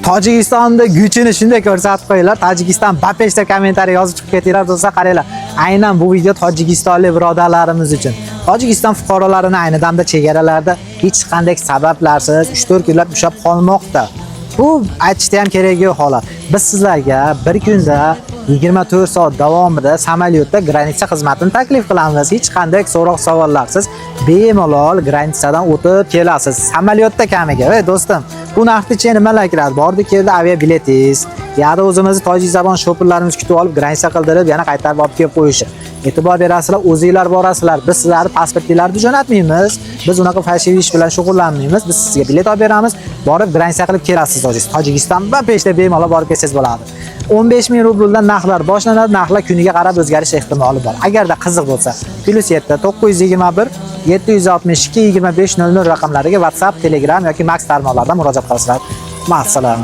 Tojikistonda Guchini shunday ko'rsatib qo'yinglar. Tojikiston Bapeshda kommentariy yozib chiqib ketinglar do'stlar, qaranglar. Aynan bu video Tojikistonlik birodarlarimiz uchun. Tojikiston fuqarolarini ayni damda chegaralarda hech qanday sabablarsiz 3-4 kunlab ushlab qolmoqda. Bu aytishda ham kerak yo'q holat. Biz sizlarga bir kunda 24 soat davomida samolyotda granitsa xizmatini taklif qilamiz. Hech qanday so'roq savollarsiz bemalol granitsadan o'tib kelasiz. Samolyotda kamiga. Ey do'stim, bu narxda nimalar kiradi? Bordi keldi aviabiletingiz, yo'da o'zimizni tojik zabon shopirlarimiz kutib olib granitsa qildirib, yana qaytarib olib kelib qo'yishi. E'tibor berasizlar, o'zingizlar borasizlar. Biz sizlarni pasportinglarni jo'natmaymiz. Biz unaqa fashion ish bilan shug'ullanmaymiz. Biz sizga bilet olib beramiz, borib granitsa qilib kelasiz Tojikiston va peshda bemalol borib kelsangiz bo'ladi. 15 ming rubldan narxlar boshlanadi. Narxlar kuniga qarab o'zgarish ehtimoli bor. Agarda qiziq bo'lsa, +7 921 762 2500 raqamlariga WhatsApp, Telegram yoki Max tarmoqlaridan murojaat qilasizlar. Ma'assalom.